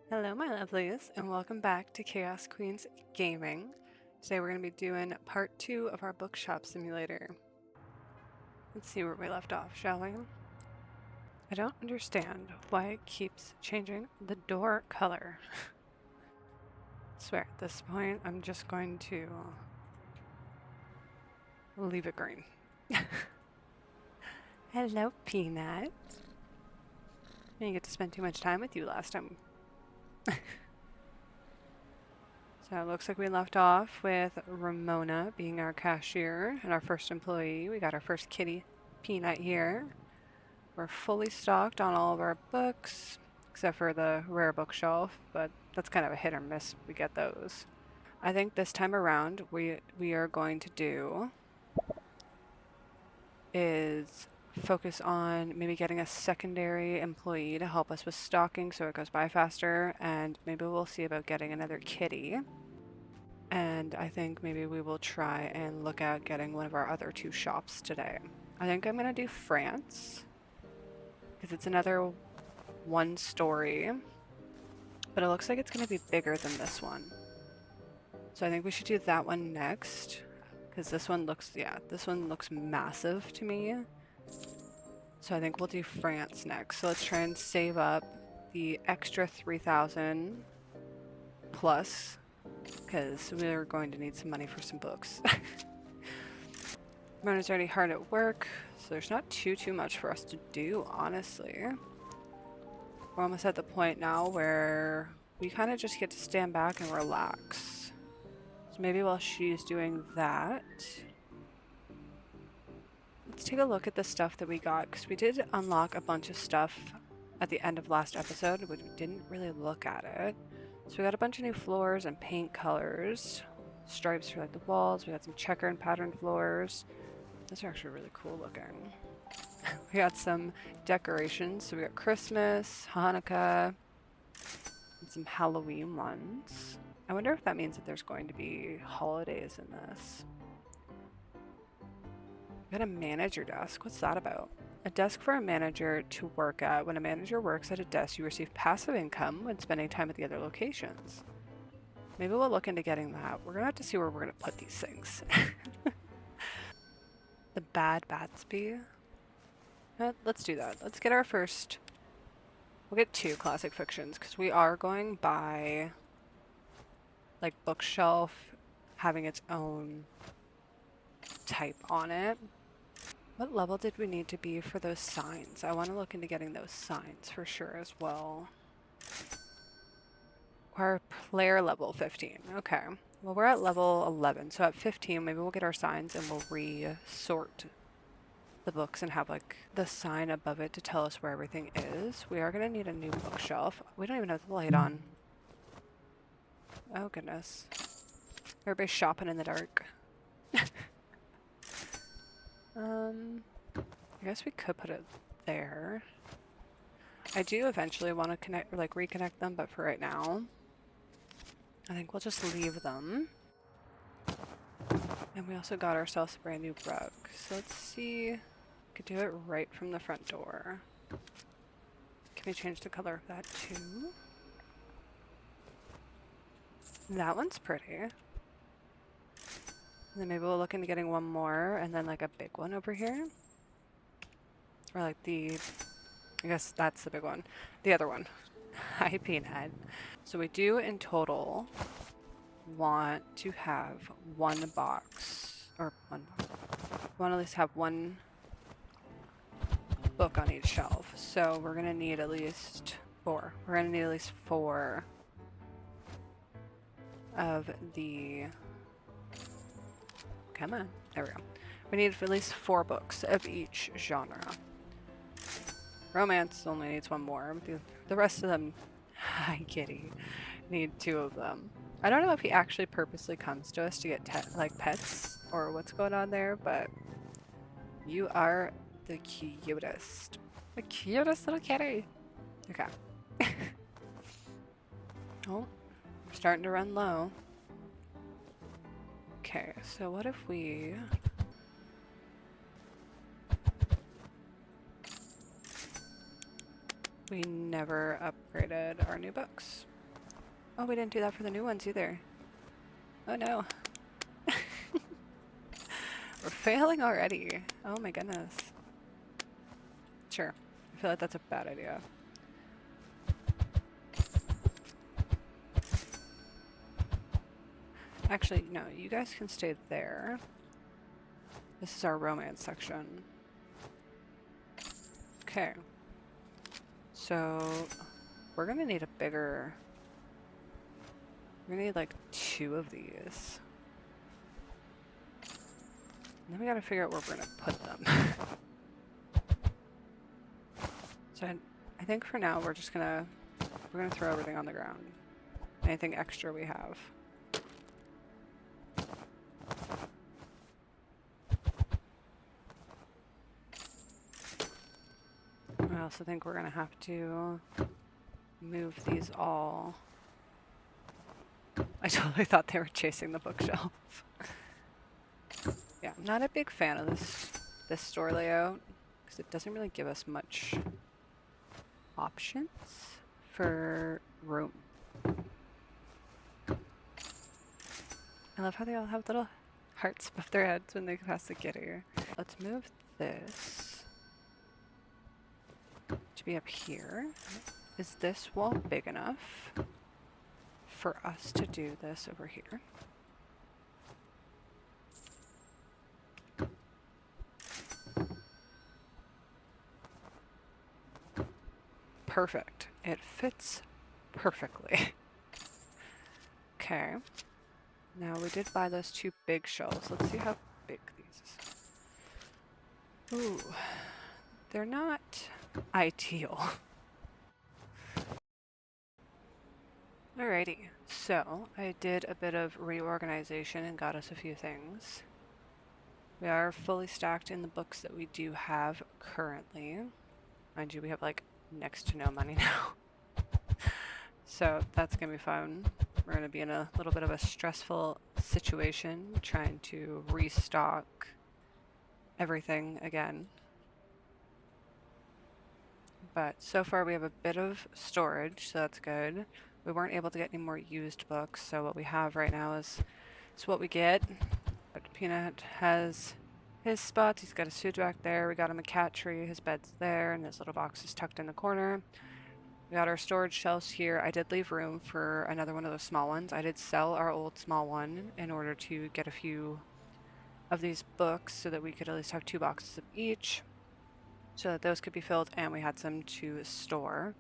Hello, my lovelies, and welcome back to Chaos Queens Gaming. Today we're going to be doing part 2 of our bookshop simulator. Let's see where we left off, shall we? I don't understand why it keeps changing the door color. I swear, at this point, I'm just going to leave it green. Hello, Peanut. I didn't get to spend too much time with you last time. So it looks like we left off with Ramona being our cashier and our first employee. We got our first kitty, Peanut, here. We're fully stocked on all of our books, except for the rare bookshelf, but that's kind of a hit or miss. We get those. I think this time around, we are going to do is focus on maybe getting a secondary employee to help us with stocking so it goes by faster, and maybe we'll see about getting another kitty. And I think maybe we will try and look at getting one of our other two shops today. I think I'm going to do France because it's another one story, but it looks like it's going to be bigger than this one. So I think we should do that one next because this one looks, yeah, this one looks massive to me. So I think we'll do France next. So let's try and save up the extra 3,000 plus because we're going to need some money for some books. Mona's already hard at work, so there's not too much for us to do, honestly. We're almost at the point now where we kind of just get to stand back and relax. So maybe while she's doing that, let's take a look at the stuff that we got, because we did unlock a bunch of stuff at the end of last episode, but we didn't really look at it. So we got a bunch of new floors and paint colors, stripes for like the walls, we got some checker and pattern floors. Those are actually really cool looking. We got some decorations. So we got Christmas, Hanukkah, and some Halloween ones. I wonder if that means that there's going to be holidays in this. We got a manager desk. What's that about? A desk for a manager to work at. When a manager works at a desk, you receive passive income when spending time at the other locations. Maybe we'll look into getting that. We're going to have to see where we're going to put these things. The Bad Batsby. Let's do that. Let's get our first... We'll get 2 classic fictions, because we are going by, like, bookshelf having its own type on it. What level did we need to be for those signs? I want to look into getting those signs for sure as well. Our player level 15. Okay. Well, we're at level 11, so at 15, maybe we'll get our signs and we'll re-sort the books and have like the sign above it to tell us where everything is. We are going to need a new bookshelf. We don't even have the light on. Oh goodness. Everybody's shopping in the dark. I guess we could put it there. I do eventually want to connect, or like reconnect them, but for right now, I think we'll just leave them. And we also got ourselves a brand new rug. So let's see. We could do it right from the front door. Can we change the color of that too? That one's pretty. And then maybe we'll look into getting one more and then like a big one over here. Or like the, I guess that's the big one. The other one. Hi, Peanut. So we do in total want to have one box, or one box. We want to at least have one book on each shelf. So we're going to need at least 4. We're going to need at least 4 of the... Come on. There we go. We need at least 4 books of each genre. Romance only needs 1 more. The rest of them, hi kitty, need 2 of them. I don't know if he actually purposely comes to us to get like pets or what's going on there, but you are the cutest. The cutest little kitty. Okay. Oh, we're starting to run low. Okay, so what if we... We never upgraded our new books. Oh, we didn't do that for the new ones either. Oh no. We're failing already. Oh my goodness. Sure. I feel like that's a bad idea. Actually, no, you guys can stay there. This is our romance section. Okay. So, we're gonna need a bigger... We're gonna need like 2 of these. And then we gotta figure out where we're gonna put them. So I think for now we're gonna throw everything on the ground. Anything extra we have. I also think we're gonna have to move these all. I totally thought they were chasing the bookshelf. Yeah, I'm not a big fan of this store layout because it doesn't really give us much options for room. I love how they all have little hearts above their heads when they pass the kitty. Let's move this to be up here. Is this wall big enough for us to do this over here? Perfect. It fits perfectly. Okay. Now we did buy those 2 big shelves. Let's see how big these. Ooh. They're not ideal. Alrighty. So I did a bit of reorganization and got us a few things. We are fully stacked in the books that we do have currently. Mind you, we have like next to no money now. So that's gonna be fun. We're gonna be in a little bit of a stressful situation trying to restock everything again. But so far we have a bit of storage, so that's good. We weren't able to get any more used books, so what we have right now is what we get. But Peanut has his spots. He's got a suit back there. We got him a cat tree. His bed's there, and his little box is tucked in the corner. We got our storage shelves here. I did leave room for another one of those small ones. I did sell our old small one in order to get a few of these books so that we could at least have 2 boxes of each, so that those could be filled, and we had some to store.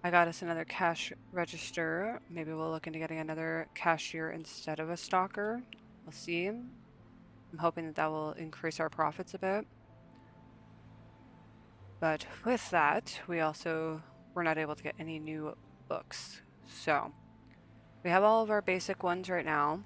I got us another cash register. Maybe we'll look into getting another cashier instead of a stocker. We'll see. I'm hoping that that will increase our profits a bit. But with that, we also were not able to get any new books. So we have all of our basic ones right now.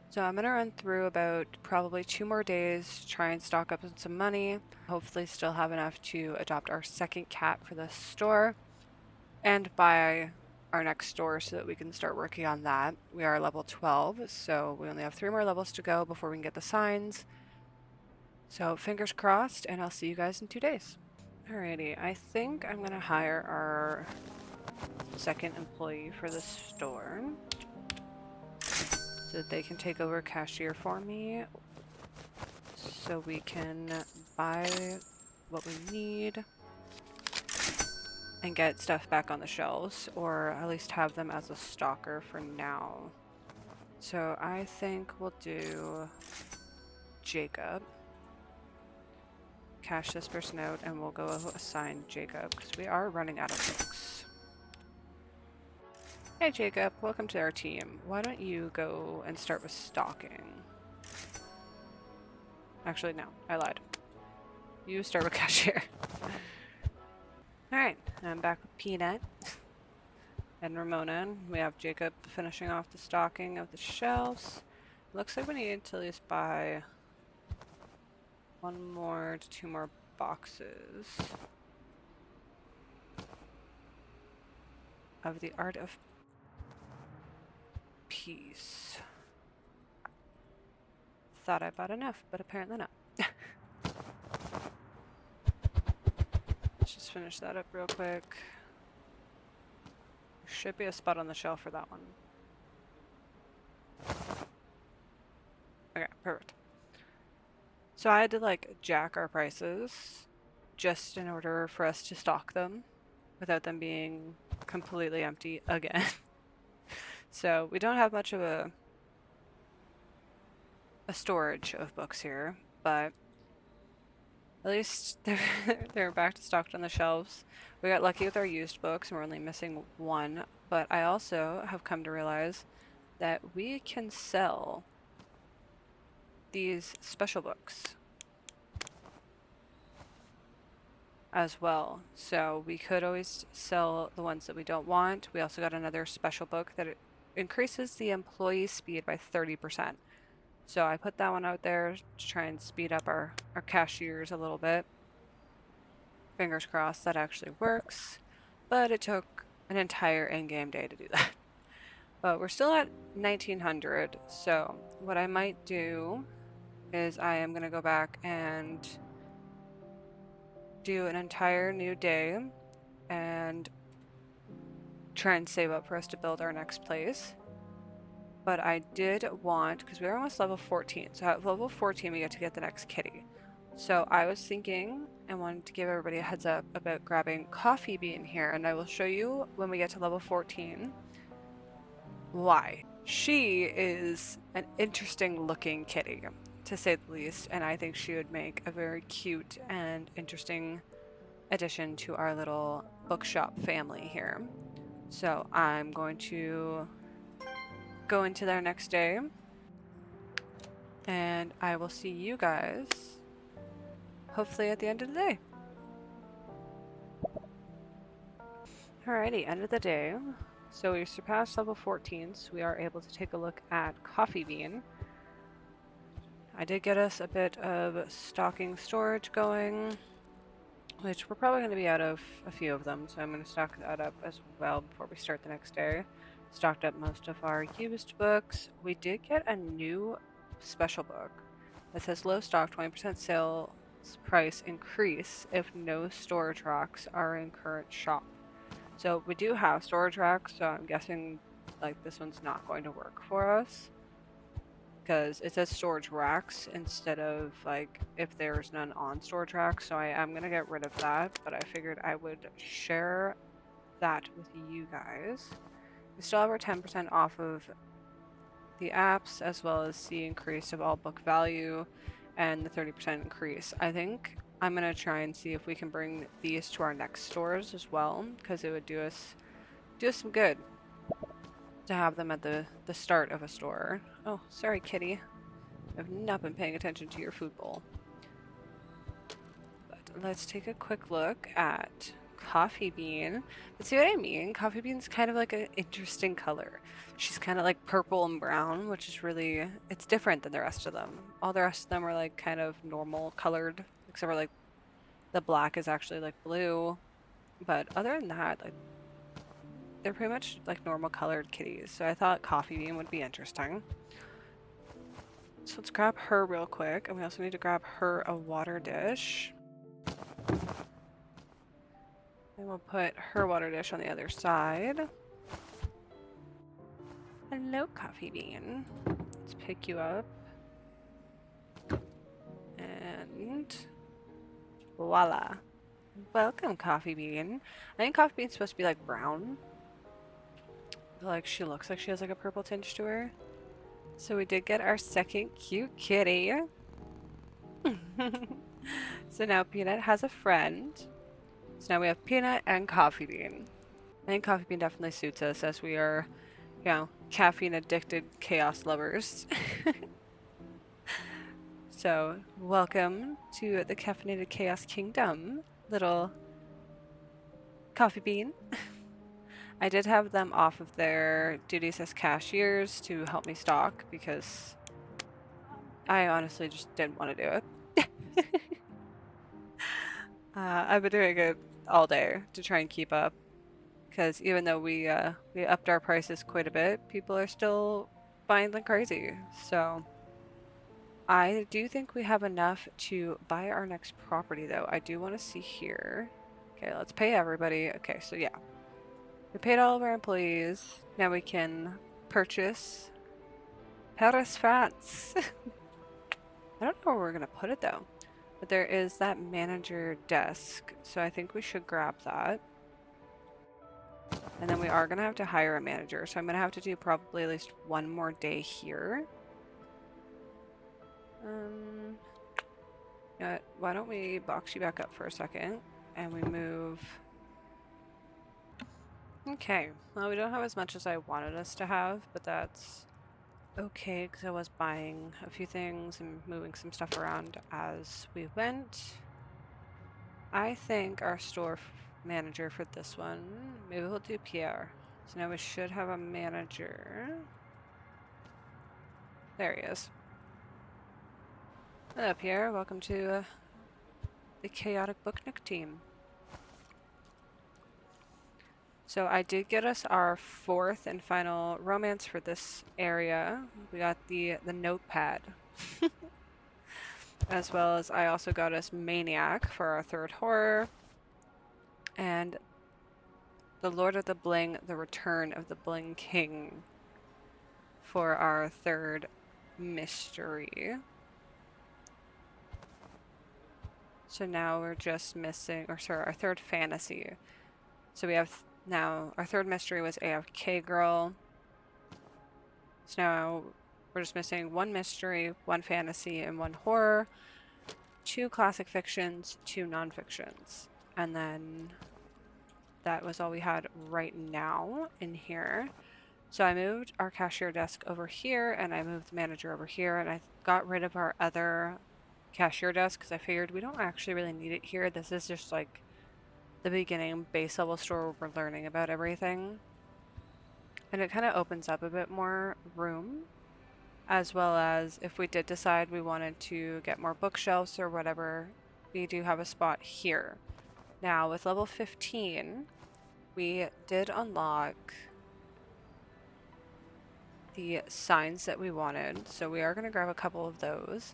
So I'm going to run through about probably 2 more days to try and stock up on some money. Hopefully still have enough to adopt our second cat for the store and buy our next store so that we can start working on that. We are level 12, so we only have 3 more levels to go before we can get the signs. So fingers crossed, and I'll see you guys in 2 days. Alrighty, I think I'm gonna hire our second employee for the store so that they can take over cashier for me, so we can buy what we need and get stuff back on the shelves, or at least have them as a stalker for now. So I think we'll do Jacob. Cash this person out, and we'll go assign Jacob, because we are running out of books. Hey Jacob, welcome to our team. Why don't you go and start with stalking? Actually, no, I lied. You start with cashier. Alright, I'm back with Peanut and Ramona. We have Jacob finishing off the stocking of the shelves. Looks like we need to at least buy 1 more to 2 more boxes of the Art of Peace. Thought I bought enough, but apparently not. Let's just finish that up real quick. should be a spot on the shelf for that one. Okay, perfect. So I had to like jack our prices just in order for us to stock them without them being completely empty again. So we don't have much of a storage of books here, but at least they're back to stocked on the shelves. We got lucky with our used books and we're only missing one, but I also have come to realize that we can sell these special books as well. So we could always sell the ones that we don't want. We also got another special book that increases the employee speed by 30%. So I put that one out there to try and speed up our cashiers a little bit. Fingers crossed that actually works, but it took an entire in-game day to do that. But we're still at 1900, so what I might do is I am going to go back and do an entire new day and try and save up for us to build our next place. But I did want, because we're almost level 14, so at level 14 we get to get the next kitty. So I was thinking and wanted to give everybody a heads up about grabbing Coffee Bean here, and I will show you when we get to level 14 why. She is an interesting looking kitty, to say the least, and I think she would make a very cute and interesting addition to our little bookshop family here. So I'm going to go into there next day, and I will see you guys hopefully at the end of the day. Alrighty, end of the day. So we surpassed level 14, so we are able to take a look at Coffee Bean. I did get us a bit of stocking storage going, which we're probably going to be out of a few of them, so I'm going to stock that up as well before we start the next day. Stocked up most of our used books. We did get a new special book that says low stock, 20% sales price increase if no storage racks are in current shop. So we do have storage racks, so I'm guessing like this one's not going to work for us because it says storage racks instead of like if there's none on storage racks. So I am going to get rid of that, but I figured I would share that with you guys. We still have our 10% off of the apps, as well as the increase of all book value and the 30% increase. I think I'm going to try and see if we can bring these to our next stores as well, because it would do us some good to have them at the start of a store. Oh, sorry, kitty. I've not been paying attention to your food bowl. But let's take a quick look at Coffee Bean. But see what I mean? Coffee Bean's kind of like an interesting color. She's kind of like purple and brown, which is really, it's different than the rest of them. All the rest of them are like kind of normal colored, except for like the black is actually like blue. But other than that, like they're pretty much like normal colored kitties. So I thought Coffee Bean would be interesting. So let's grab her real quick. And we also need to grab her a water dish. And we'll put her water dish on the other side. Hello, Coffee Bean. Let's pick you up. And voila. Welcome, Coffee Bean. I think Coffee Bean's supposed to be like brown. But like she looks like she has like a purple tinge to her. So we did get our second cute kitty. So now Peanut has a friend. So now we have Peanut and Coffee Bean. I think Coffee Bean definitely suits us as we are, you know, caffeine addicted chaos lovers. So welcome to the Caffeinated Chaos Kingdom, little Coffee Bean. I did have them off of their duties as cashiers to help me stock because I honestly just didn't want to do it. I've been doing it all day to try and keep up because even though we upped our prices quite a bit, people are still buying like crazy. So I do think we have enough to buy our next property though. I do want to see here. Okay, let's pay everybody. Okay, so yeah. We paid all of our employees. Now we can purchase Paris, France. I don't know where we're gonna put it though. But there is that manager desk, so I think we should grab that. And then we are gonna have to hire a manager, so I'm gonna have to do probably at least one more day here. You know what, why don't we box you back up for a second and we move. Okay, well, we don't have as much as I wanted us to have, but that's okay because I was buying a few things and moving some stuff around as we went. I think our store manager for this one, maybe we'll do Pierre. So now we should have a manager. There he is. Hello, Pierre. Welcome to the Chaotic Booknook team. So I did get us our 4th and final romance for this area. We got the notepad. As well as I also got us Maniac for our 3rd horror. And the Lord of the Bling, the Return of the Bling King for our 3rd mystery. So now we're just missing, or sorry, our 3rd fantasy. So we have now, our 3rd mystery was AFK Girl. So now we're just missing 1 mystery, 1 fantasy, and 1 horror, 2 classic fictions, 2 non-fictions. And then that was all we had right now in here. So I moved our cashier desk over here, and I moved the manager over here, and I got rid of our other cashier desk because I figured we don't actually really need it here. This is just like the beginning base level store where we're learning about everything. And it kind of opens up a bit more room, as well as if we did decide we wanted to get more bookshelves or whatever, we do have a spot here. Now with level 15, we did unlock the signs that we wanted, so we are going to grab a couple of those,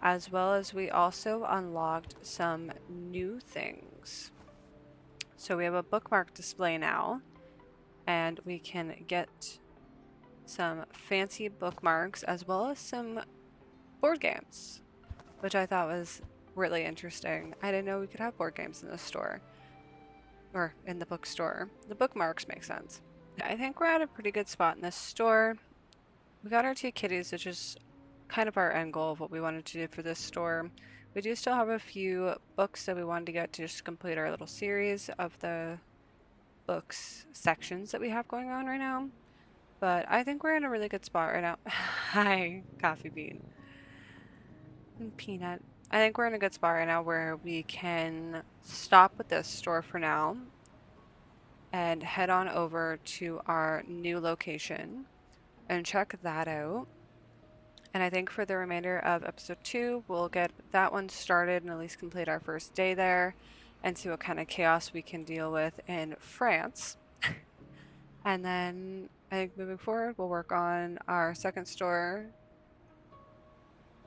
as well as we also unlocked some new things. So we have a bookmark display now, and we can get some fancy bookmarks as well as some board games, which I thought was really interesting. I didn't know we could have board games in the store, or in the bookstore. The bookmarks make sense. I think we're at a pretty good spot in this store. We got our 2 kitties, which is kind of our end goal of what we wanted to do for this store. We do still have a few books that we wanted to get to just complete our little series of the books sections that we have going on right now. But I think we're in a really good spot right now. Hi, Coffee Bean. And Peanut. I think we're in a good spot right now where we can stop with this store for now and head on over to our new location and check that out. And I think for the remainder of episode 2, we'll get that one started and at least complete our first day there and see what kind of chaos we can deal with in France. And then I think moving forward, we'll work on our 2nd store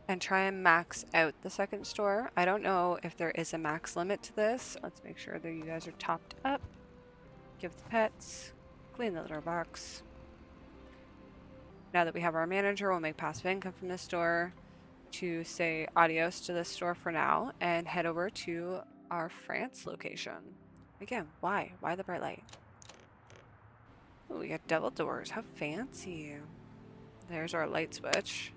and try and max out the 2nd store. I don't know if there is a max limit to this. Let's make sure that you guys are topped up. Give the pets, clean the litter box. Now that we have our manager, we'll make passive income from this store to say adios to this store for now and head over to our France location. Again, why? Why the bright light? Oh, we got double doors. How fancy. There's our light switch.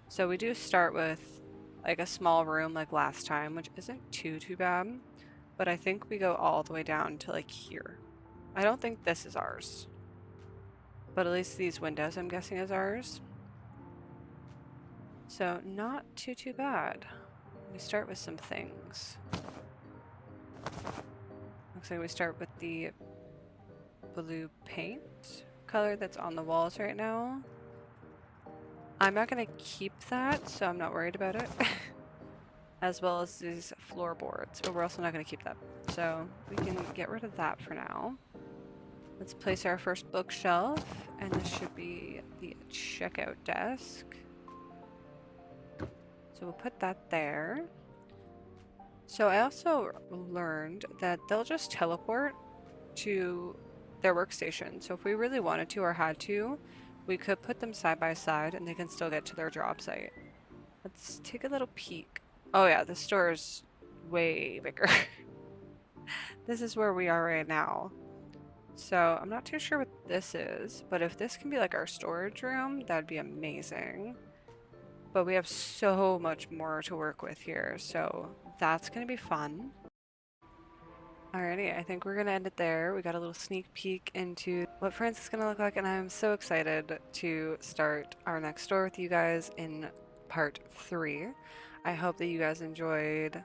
So we do start with like a small room like last time, which isn't too bad. But I think we go all the way down to like here. I don't think this is ours. But at least these windows, I'm guessing, is ours. So not too bad. We start with some things. Looks like we start with the blue paint color that's on the walls right now. I'm not going to keep that, so I'm not worried about it. As well as these floorboards, but we're also not going to keep that. So we can get rid of that for now. Let's place our first bookshelf, and this should be the checkout desk. So we'll put that there. So I also learned that they'll just teleport to their workstation. So if we really wanted to or had to, we could put them side by side and they can still get to their job site. Let's take a little peek. Oh yeah, the store is way bigger. This is where we are right now. So I'm not too sure what this is, but if this can be like our storage room, that'd be amazing. But we have so much more to work with here, so that's gonna be fun. Alrighty, I think we're gonna end it there. We got a little sneak peek into what France is gonna look like, and I'm so excited to start our next store with you guys in part 3. I hope that you guys enjoyed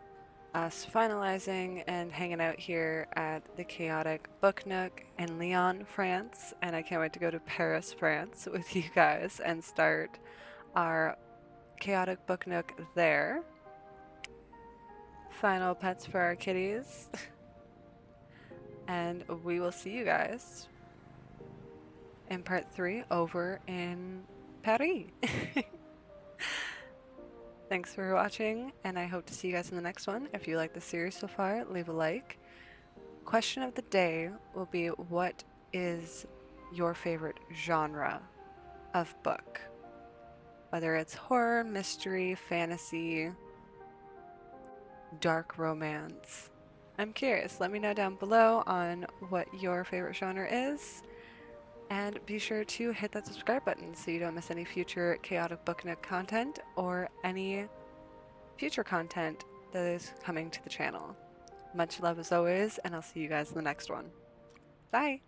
us finalizing and hanging out here at the Chaotic Book Nook in Lyon, France, and I can't wait to go to Paris, France with you guys and start our Chaotic Book Nook there. Final pets for our kitties. And we will see you guys in part 3 over in Paris. Thanks for watching, and I hope to see you guys in the next one. If you like the series so far, leave a like. Question of the day will be, what is your favorite genre of book? Whether it's horror, mystery, fantasy, dark romance. I'm curious. Let me know down below on what your favorite genre is. And be sure to hit that subscribe button so you don't miss any future Chaotic Book Nook content or any future content that is coming to the channel. Much love as always, and I'll see you guys in the next one. Bye!